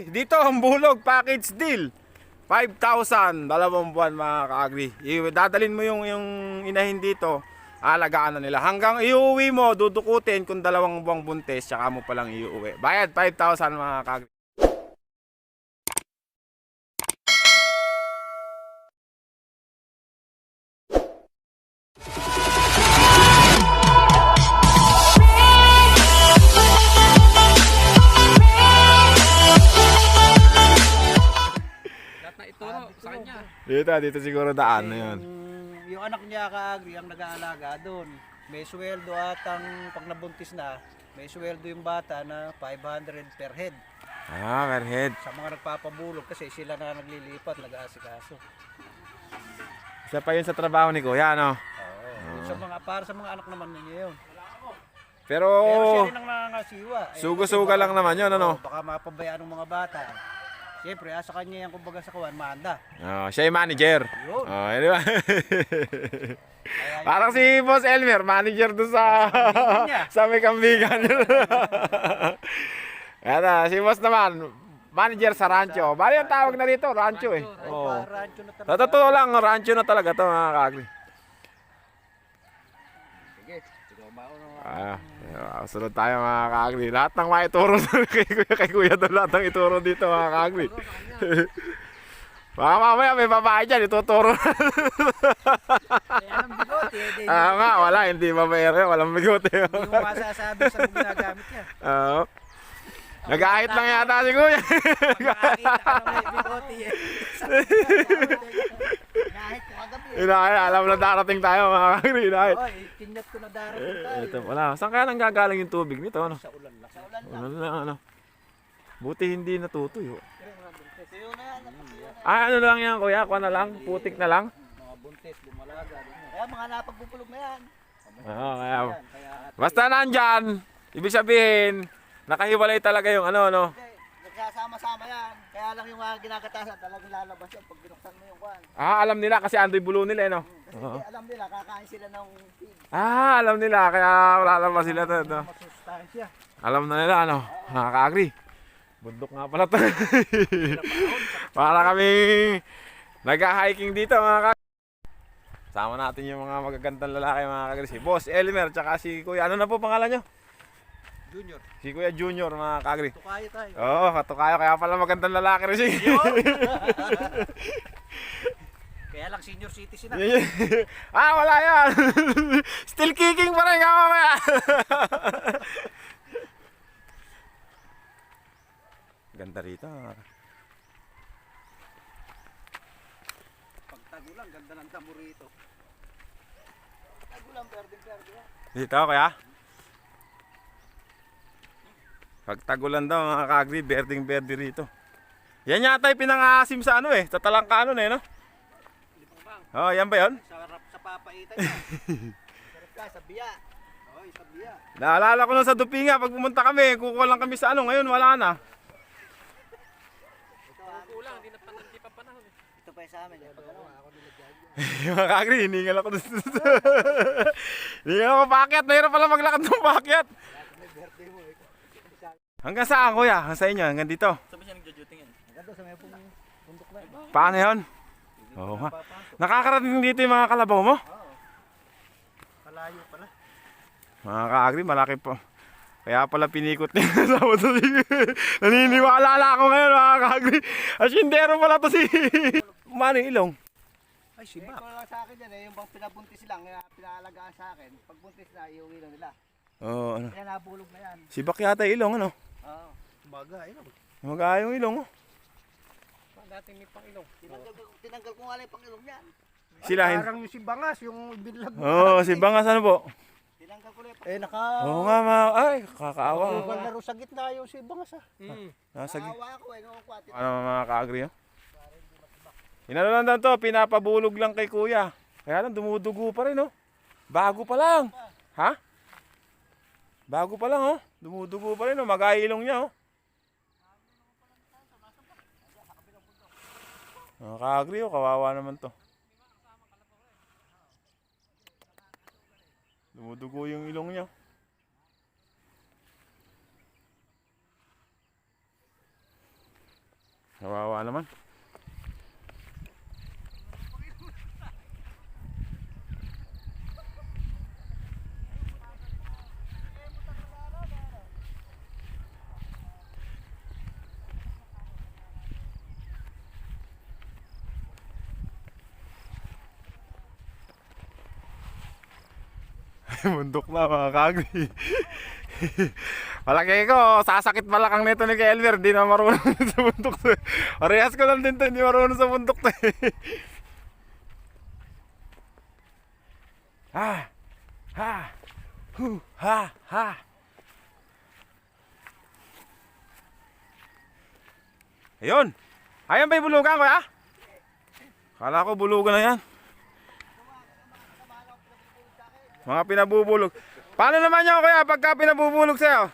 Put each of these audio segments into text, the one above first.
Dito ang bulog package deal. 5,000, 2 buwan mga ka-agri. Dadalin mo yung inahin dito, alagaan na nila. Hanggang iuwi mo, dudukutin kung 2 buwang buntis, tsaka mo palang iuwi. Bayad 5,000 mga ka-agri. Ituro sa kanya. Dito siguro daan na yun. Yung anak niya ka-agri ang nag-aalaga doon. May sweldo at ang pag nabuntis na, may sweldo yung bata na 500 per head. Per head. Sa mga nagpapabulog kasi sila na naglilipat, nag-aasikaso. Isa pa yun sa trabaho ni Kuya, no? Oo. Yung para sa mga anak naman niya yun. Pero Siya rin ang nangangasiwa. sugo-suga lang naman yun, ano? Baka mapabayaan ng mga bata. Siyempre, sa kanya yan kumbaga sa kawan, manda. Siya yung manager. Yun. Di ba? Parang si Boss Elmer, manager doon sa may kambigan. Ayan, si Boss naman, manager sa rancho. Bali ang tawag na dito, rancho eh. Oo. Rancho na Sa totoo lang, rancho na talaga to mga ka-agri. Sige, sigaw mauna. Sunod tayo mga ka-agri. Lahat ng maituro kay Kuya doon, lahat ng ituro dito mga ka-agri. Baka mamaya may babae dyan, ituturo. Alam bigote. Nga, wala, hindi babaere, walang bigote. Hindi mo masasabi sa ginagamit niya. Oo. Nag-ahit lang yata si Kuya. Makakita ka na may bigote eh. Kahit ko kagabi eh. Alam na darating tayo mga ka-agri. Oy, tinyat ko na darating tayo. Ito pala. Saan kaya nanggagaling yung tubig nito? Ano? Sa ulan lang. Sa ulan lang. Ano na, ano? Buti hindi natutuyo. Sayo na yan. Ano lang yan Kuya? Kuha na lang? Putik na lang? Mga buntis, lumalaga. Kaya mga napagbubulog na yan. Oo, kaya. Kaya Basta nandyan, ibig sabihin, nakahiwalay talaga yung ano. nagsasama-sama yan. Kaya lang yung mga ginagatasan talagang lalabas yan pag binuksan mo yung kwan. Alam nila kasi andoy bulo nila, no? Kasi alam nila, kakain sila ng feed. Alam nila, kaya wala naman sila to. Masustansya. Alam na nila, ano? Nakaka-agree. Bundok nga pala to. Para kami nag-hiking dito, mga ka. Sama natin yung mga magagandang lalaki, mga ka. Si Boss Elmer, tsaka si Kuya. Ano na po pangalan nyo? Junior. Si Kuya Junior, mga ka-agree. Tukayo tayo. Oo, katukayo. Kaya pala magandang lalaki rin siya. Kaya lang senior citizen na. Wala yan. Still kicking pa rin ako kaya. Ganda rito. Pag tagulang, ganda ng damo rito. Tagulang, perde. Dito kaya. Pag tagulan daw mga ka-agri, berding-berde rito. Yan yata yung pinang-aasim sa ano eh, sa talangka ano eh, no? Oh, yan ba yun? Sarap sa papaitan niya. Sarap ka, sa biya. Oy, sa biya. Naalala ko na sa Dupinga, pag pumunta kami, kukuha lang kami sa ano, ngayon wala na. Kulang, hindi pa panahon eh. Ito pa yung sa amin. Pag ano, ako nilagyan. Mga ka-agri, hiningal ako dun. Hiningal ako pakyat, mahirap pala maglakad ng pakyat. Hanggang saan kuya? Hanggang sa inyo? Hanggang dito? Sabi siya nagjo-juting yan. Ganda sa may pundok na. Paano yun? Oo nga. Nakakarating dito yung mga kalabaw mo? Oo. Kalayo pala. Mga ka-agri, malaki po. Kaya pala pinikot niya. Naniniwala na ako ngayon mga ka-agri. Asyendero pala to si... Mano yung ilong? Ay, sibak. Ito lang sa akin yan eh, yung bang pinabuntis lang, pinahalagaan sa akin. Pag buntis na, iuwi lang nila. Oo, ano. Kaya nabulog na yan. Sibak yata yung ilong, ano? Oo. Baga, ayun. Magaya yung ilong, oh. Dati may pang ilong. Tinanggal ko nga lang yung pangilong niyan. Sila hin... Parang yung si Bangas, yung binlag. Oo, si Bangas ano po? Tinanggal ko lang yung pangilong. naka... Oo nga, ay, kakaawa. Ugal na rin sa gitna yung si Bangas ah. Nasa Naawa ako eh, nung kwat. ano mga ka-agri, oh? Inano lang daw to, pinapabulog lang kay kuya. Kaya lang, dumudugo pa rin, oh. Bago pa lang. Ha? Bago pa lang, oh. Dumudugo pa rin, oh. Mag-ailong niya, oh. Nakaka-agree, oh. Kawawa naman to. Dumudugo yung ilong niya. Kawawa naman. Bundok na mga kagri. Palagay ko, sasakit balakang nito ni Kelmer. Di na marunong sa bundok to. Parehas ko lang din to, hindi marunong sa bundok to. Ha! Ha! Hu! Ha! Ha! Ayun! Ayan ba yung bulugan ko, ha? Kala ko bulugan na yan. Mga pinabubulog. Paano naman yan kuya pagka pinabubulog sa'yo?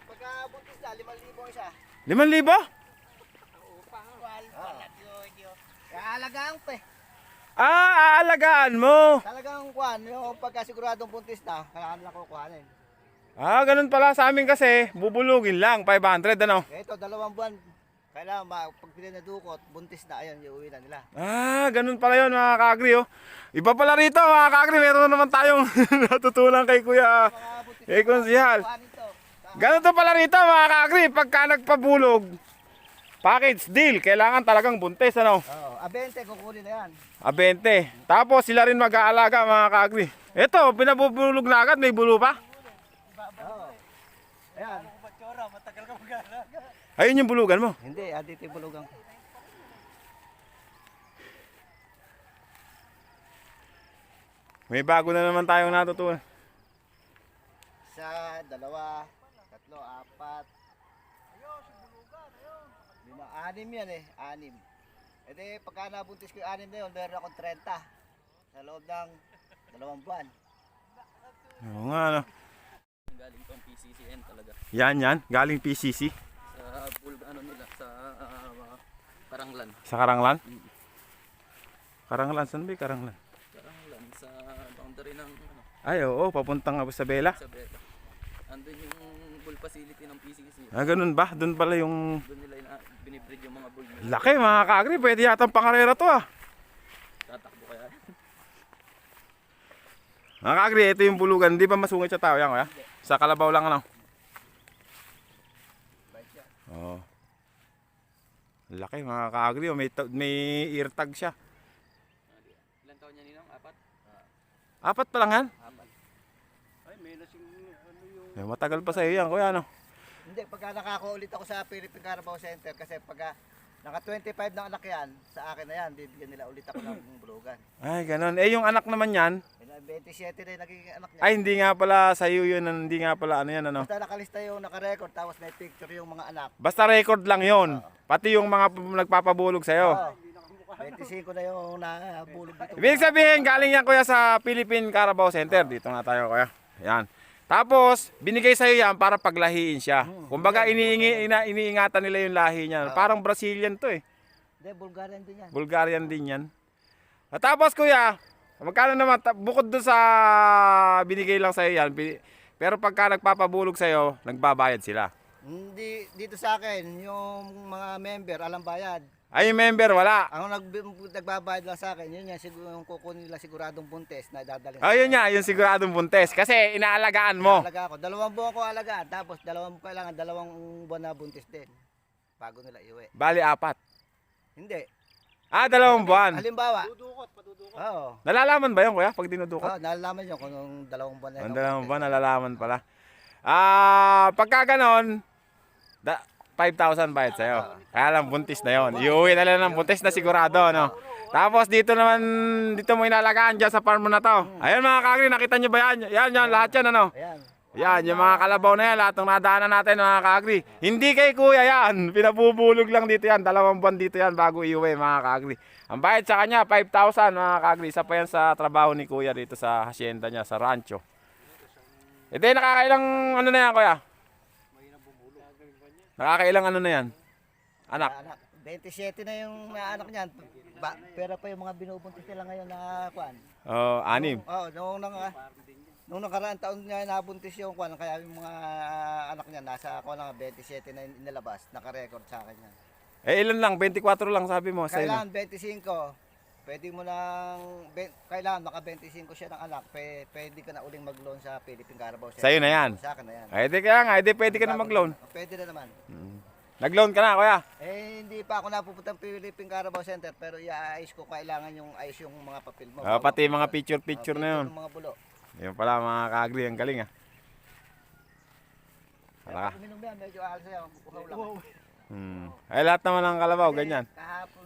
Pagka buntis na, 5,000 isa. 5,000? Kaya alagaan pa eh. Ah, aalagaan mo. Talagang kuhan, yung pagka siguradong buntis na, kaya lang ko kuhanin. Ah, ganun pala sa amin kasi, bubulugin lang, 500 ano? Ito, 2 buwan. Kailangan pag pinadukot, buntis na, ayun, iuwi na nila. Ah, ganun pala yun mga kaagri oh. Iba pala rito mga kaagri, meron na naman tayong natutunan kay kuya, Mga buntis kay Konsihal. kuhanin to. Ganun to pala rito mga kaagri, pagka nagpabulog, package deal, kailangan talagang buntis ano? Oo, 20, kukunin na yan. 20. Tapos sila rin mag-aalaga mga kaagri. Ito, pinabubulog na agad, may bulo pa. Oo. Ayan. Matagal ka mag-aalaga. Ayun yung bulugan mo. Hindi, dito yung bulugan ko. May bago na naman tayong natutunan. 1, 2, 3, 4. 5, 6 yan eh, 6. E di, pagka nabuntis ko yung 6 na yun, meron akong 30. Sa loob ng 2 buwan. Oo nga no. Galing pang PCCN talaga. Yan, galing PCC. Sa ano nila, sa Karanglan. Sa Karanglan? Karanglan, saan ba yung Karanglan? Karanglan, sa boundary ng Ay, oo, papuntang Isabela. Isabela. Andun yung bull facility ng PCC. Ah, ganun ba? Doon pala yung... Doon nila binibreed yung mga bull nila. Laki mga kaagri, pwede yatang pangarera to ah. Tatakbo kaya. Mga kaagri, ito yung bulugan. Hindi ba masungit sa tao yan kuya? Sa kalabaw lang ano? Oo. Laki mga kaagri, oh. May ear tag siya. Ilan taon niya ninong? 4? 4 pa lang yan? 4. Ay, may lasing ano yung... Eh, matagal pa sa iyo yan kuya ano? Hindi, pagka nakaka-ulit ako sa Philippine Carabao Center, kasi pagka naka 25 na anak yan, sa akin na yan, bibigyan nila ulit ako ng bulugan. Ay, ganun. Eh, yung anak naman yan, 27 na yung naging anak niya. ay hindi nga pala sa iyo yun, hindi nga pala ano yan ano. Basta nakalista yung naka-record, tapos may picture yung mga anak. Basta record lang yon. Pati yung mga nagpapabulog sa'yo. Oo. 25 na yung nabulog dito. Ibig sabihin, galing yan kuya sa Philippine Carabao Center. Dito nga tayo kuya. Yan. Tapos, binigay sa'yo yan para paglahiin siya. Kumbaga, iniingatan nila yung lahi niya. Parang Brazilian to eh. Hindi, Bulgarian din yan. Bulgarian din yan. At tapos kuya, magkano naman, bukod doon sa binigay lang sa'yo yan, pero pagka nagpapabulog sa'yo, nagbabayad sila. Hindi, dito sa akin, yung mga member, alam bayad. Ay, yung member, wala. Ang nagbabayad lang sa akin, yun yan, yung kukunin nila siguradong buntes na dadalhin. Ayun nga, yung siguradong buntes. Kasi inaalagaan mo. Alaga ako. 2 buwan ko alagaan, tapos 2 kailangan 2 buwan na buntis din. Bago nila iuwi. Bali, 4. Hindi. Ah, 2 buwan. Halimbawa. Padudukot. Oo. Nalalaman ba yun, kuya, pag dinudukot? Oo, nalalaman yun kung yung 2 buwan na Ang 2 buwan, nalalaman pala. Pagka ganon, 5,000 bayad sa'yo. Kaya lang, buntis na yon. Iuwi na lang ng buntis na sigurado, no? Tapos dito naman, dito mo inalagaan dyan sa farm mo na to. Ayun mga kagri, nakita nyo ba yan? Yan, lahat yan, ano? Ayan. Yan, yung mga kalabaw na yan, lahat ng nadaanan natin mga kaagri. Hindi kay kuya yan, pinabubulog lang dito yan, 2 buwan dito yan bago iuwi mga kaagri. Ang bayad sa kanya, 5,000 mga kaagri. Isa pa yan sa trabaho ni kuya dito sa hacienda niya, sa rancho. Ito nakakailang ano na yan kuya? Nakakailang ano na yan? Anak. 27 na yung anak niyan. Pero pa yung mga binubuntis nila ngayon na kwan. Oh, 6. Oo, nung nakaraan taon niya nabuntis yung kwan, kaya yung mga anak niya nasa ako na 27 na inilabas, naka-record sa akin yan. Eh ilan lang? 24 lang sabi mo. Sa'yo na. Kailangan 25. Pwede mo lang, kailangan maka 25 siya ng anak. Pwede ka na uling mag-loan sa Philippine Carabao Center. Sa'yo na yan. Sa akin na yan. Ay, di kaya nga. Di pwede ka na mag-loan. Pwede na naman. Nag-loan ka na, kuya. Eh, hindi pa ako napupunta ng Philippine Carabao Center, pero iaayos ko, kailangan yung ayos yung mga papel mo. Pati mga picture na yun. Ng mga bulo. Yun pala mga ka-agri. Ang galing ah. Kaya Wala. pag uminom yan, medyo ahal sa'yo. Uhaw lang. Ay, lahat naman ng kalabaw. Ganyan. Kahapon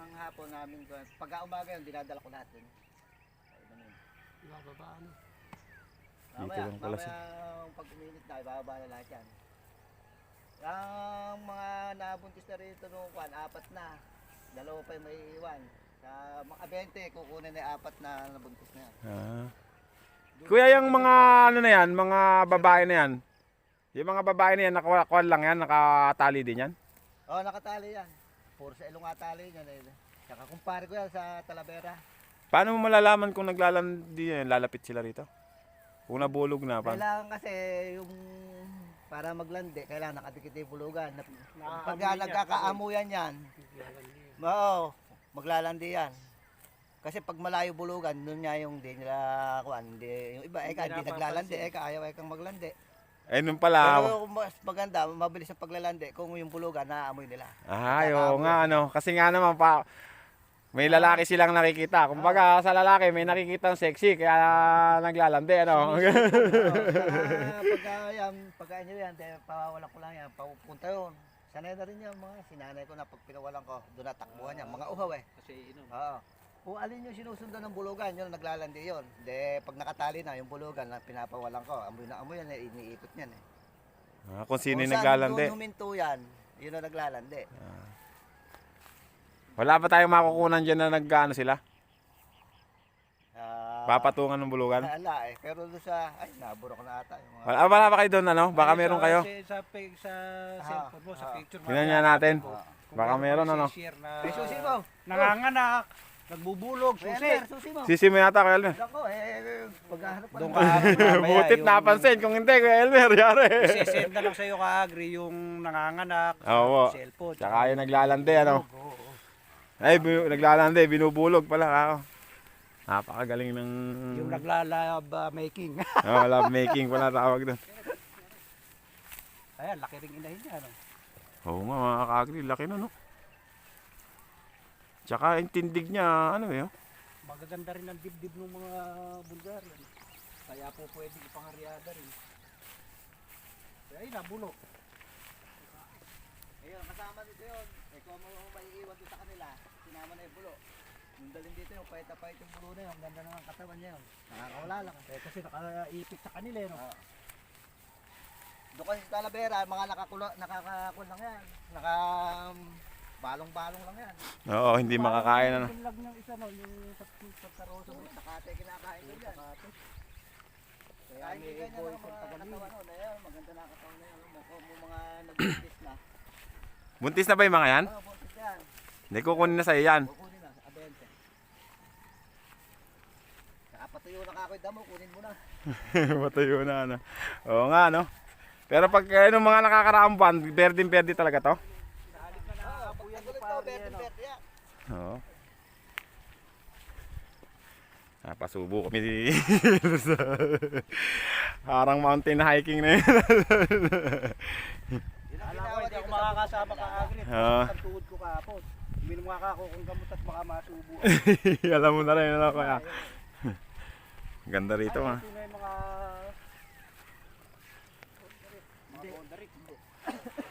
ng hapon namin, pagka umaga yun, dinadala ko lahat yun. Dito lang pala siya. Pag uminit na, ibababa na lahat yan. Ang mga nabuntis na rito nung kwan, 4 na. 2 pa yung may iwan. Sa mga 20, kukunin na yung 4 na nabuntis na yan. Kuya, yung mga ano na yan, mga babae na yan. Yung mga babae na yan, nakakuha lang yan, nakatali din yan. Oo, nakatali yan. Puro sa ilong atali yan. Saka kumpare ko yan sa Talavera. Paano mo malalaman kung naglalandi yan, lalapit sila rito? Kung nabulog na, paano? Kailangan kasi yung para maglandi, kailangan nakadikit yung bulugan. Pag nagkakaamuyan yan, oo, maglalandi yan. Kasi pag malayo bulugan, doon nga yung di nila kuan, yung iba hindi naglalandi, ayaw kang maglandi. Eh, nung pala. Pero mas maganda, mabilis ang paglalandi kung yung bulugan naamoy nila. Oo nga, ano. Kasi nga naman, may lalaki silang nakikita. Kumbaga, sa lalaki, may nakikitang sexy, kaya naglalandi, ano. Pagka nyo yan, pawawalan ko lang yan, papupunta yun. Sanay na rin yan, mga sinanay ko na pag pinawalan ko, doon na takbuhan yan, mga uhaw eh. Kasi inom. Oo. Kung alin yung sinusundan ng bulugan, yun naglalandi yun. De, pag nakatali na yung bulugan na pinapawalan ko, amoy na amoy yan, iniikot yan eh. Kung sino yung Kung saan naglalandi. doon huminto yan, yun ang naglalandi. Wala ba tayong makukunan dyan na nag-ano sila? Ah, Papatungan ng bulugan? Ala eh, pero doon sa, ay naburo ko na ata. Yung mga, Wala ba kayo doon, ano? Baka meron kayo. Sa cellphone mo, sa picture mo. Tingnan niya natin. Kung Baka meron, ano? share na may susi mo. nanganganak, nagbubulog, May susi. Elmer, susi mo. Sisi mo yata, Kuya Elmer. Ako paghahanap pa. Doon ka mamaya, Butit napansin. Kung hindi, Kuya Elmer, yari. Sisend na lang sa'yo ka-agri yung nanganganak Oo. sa cellphone. Tsaka yung naglalandi, ano? Ay, naglalandi, binubulog pala ako. Napakagaling ng... Yung naglalab making. love making pala tawag doon. Ayan, laki ring inahin niya. No? Oo nga, mga ka-agri, laki na, no? Tsaka yung tindig niya, ano eh, oh. Magaganda rin ang dibdib ng mga Bulgarian. Kaya po pwede ipangaryada rin. Ay, nabulok. Ayun, kasama dito yun. Kung mo maiiwan doon sa kanila, sinama na yung bulo. Yung dalhin dito yung pahit yung bulo na yun. Ang ganda ng katawan niya yun. Nakakawala lang. Kasi nakaipit sa kanila. No? Doon kasi sa Talavera, mga nakakakul lang yan. Balong-balong lang yan. Oo, hindi makakain, ano. Yung lag ng isa, no? Yung pagkarosa mo. Sakate kinakain ko yan. Kaya hindi ganyan ang mga katawan nun. Ayun, maganda na katawan na yun. Mga nag-buntis na. Buntis na ba yung mga yan? Oo, buntis yan. Hindi, kukunin na sa'yo yan. Kukunin na, sa abente. Nakapatuyo na ka ako yung damo, kunin mo na. Matayo na, ano. Oo nga, no. Pero pag yung mga nakakaraang buwan, berdin-berdi talaga to. Oo. Napasubo kami parang mountain hiking na yun. Alam ko, hindi ako makakasama ka-agri. Oo. Ang tuhod ko kahapon. Uminom nga ako kung gamot at baka masubo. Alam mo na rin, ano, kaya. Ganda rito, ha. Sino yung mga... Bondarik.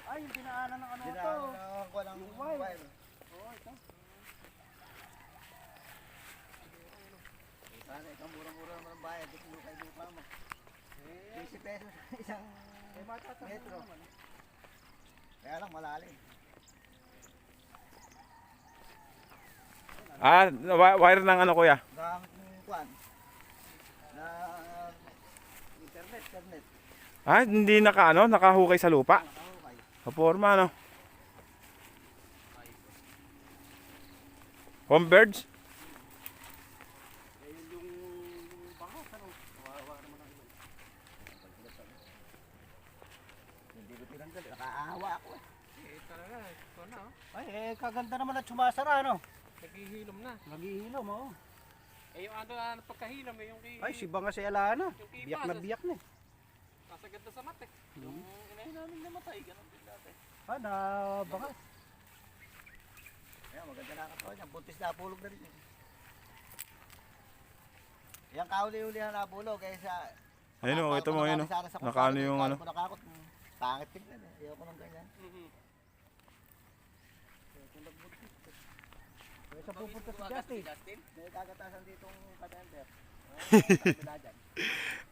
Ay, yung dinaanan ng ano to. Dinaanan ko lang yung mobile. Oo, ito. Sana ikaw mura-mura naman ang bayad. Dito kay lupa mo. 20 pesos isang metro. Kaya lang malalim. Wire ng ano, kuya? Gamit ng kwan. Na internet. Hindi nakahukay sa lupa. Nakahukay. Kaporma, no? Home birds? Ayun yung bangos, ano? Kawawa naman ang iba. Hindi ko tinanggal. Nakaawa ako eh. Talaga, ito na. Ay, kaganda naman at sumasara, ano? Naghihilom na. Naghihilom, oo. Eh yung ano pagkahilom eh, yung kay... Ay, si Banga si Alana. Yung kay Biyak na Pasas. biyak na eh. Kasagad na sa mat eh. Yung inahin namin namatay, ganun din dati. Ah, na Banga. Ayan, maganda na katawan niya. Buntis na pulog na rin. Yan kauli-uli na nabulog. Eh, sa... Ayun o, ito mo, ayun o. Nakaano yung ano. Nakakot. Pangit tignan eh. Ayoko nang ganyan. Kaya sa pupunta si Justin. May kagatasan ditong patenter.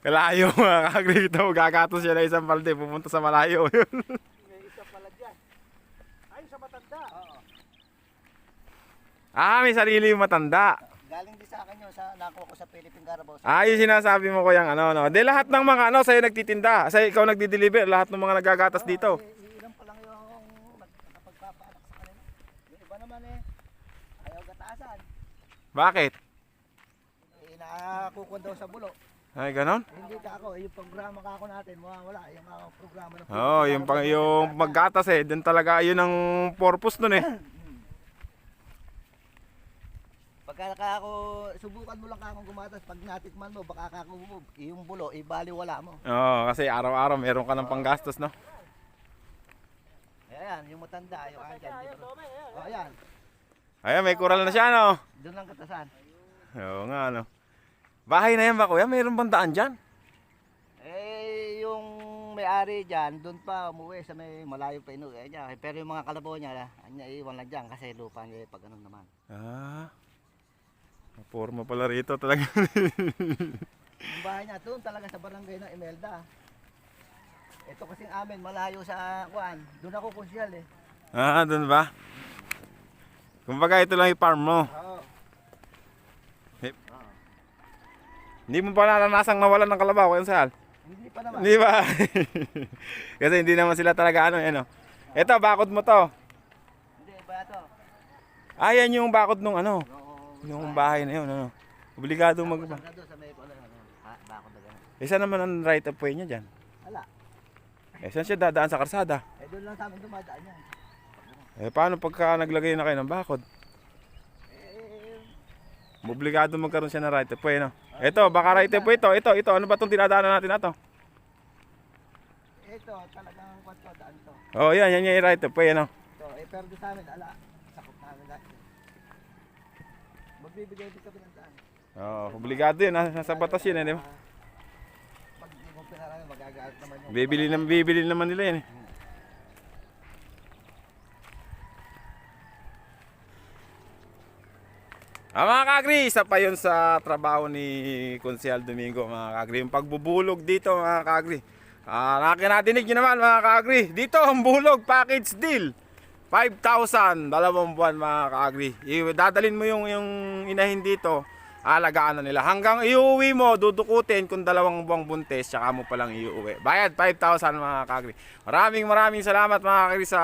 Kalayo mga ka-agri ito. Gagatos siya na isang palde. Pupunta sa malayo. May isa pala dyan. Ay, sa matanda. Oo. May sarili yung matanda. Galing din sa akin yun. Nakuha ko sa Philippine Carabao. Yung sinasabi mo ko yung ano, no. Di lahat ng mga ano, sa'yo nagtitinda. Sa'yo ikaw nagdi-deliver. Lahat ng mga nagagatas dito. Ilan pa lang yung nakapagpapaanak sa kanila. Yung iba naman eh. Ayaw gatasan. Bakit? Nakakukon daw sa bulo. Ay, ganon? Hindi ka ako. Yung programa ka ako natin. Wala. Yung mga programa ng Yung maggatas eh. Doon talaga, yun ang purpose nun eh. Pagka ako, subukan mo lang akong gumatas. Pag natikman mo, baka ako yung bulo, ibaliwala mo. Kasi araw-araw meron ka ng panggastos, no? Ayan, yung matanda, yung andyan. Ayan, Ayan, may kural na siya, no? doon lang katasan. Oo nga, no? Bahay na yan ba, kuya? Mayroon bang daan dyan? Yung may-ari dyan, doon pa umuwi sa may malayo pa inuwi niya. Pero yung mga kalabaw niya, iwan lang dyan kasi lupa niya pag ganun naman. Forma pala rito talaga. Yung bahay niya, doon talaga sa barangay ng Imelda. Ito kasing amin, malayo sa kuan. Doon ako konsyal eh. Doon ba? Kumbaga ito lang yung farm mo. Oo. Hindi mo pa naranasang nawalan ng kalabaw, kaya saan? Hindi pa naman. Hindi ba? Kasi hindi naman sila talaga ano. Ito, bakod mo to. Hindi, ba ito? Yan yung bakod nung ano. Oo. Yung bahay na yun, ano. Obligado mag... Saan ka doon sa may kuan bako na gano'n. Saan naman ang right of way niya dyan? Wala. Saan siya dadaan sa karsada? Doon lang sa amin dumadaan yan. Paano pagka naglagay na kayo ng bakod? Obligado magkaroon siya ng right of way, no? Ito, baka right of way ito. Ito. Ano ba itong dinadaanan natin na to? Ito, talagang kwanto, daan to. Yan yung right of way, ano? Ito, pero doon sa amin, sakop namin lahat. Magbibigay din kami ng daan. Obligado yun. Nasa batas yun, di ba? Pag hindi mo pinarami, magagalit naman yung... Bibili naman nila yan, eh. Mga ka-agri, isa pa yun sa trabaho ni Konsehal Domingo, mga ka-agri. Yung pagbubulog dito, mga ka-agri. Nakinatinig nyo naman, mga ka-agri. Dito, ang bulog, package deal. 5,000, 2 buwan, mga ka-agri. Dadalin mo yung inahin dito, alagaan na nila. Hanggang iuwi mo, dudukutin kung 2 buwang buntis, tsaka mo palang iuwi. Bayad, 5,000, mga ka-agri. Maraming salamat, mga ka-agri, sa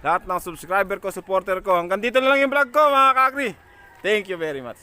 lahat ng subscriber ko, supporter ko. Hanggang dito na lang yung vlog ko, mga ka-agri. Thank you very much.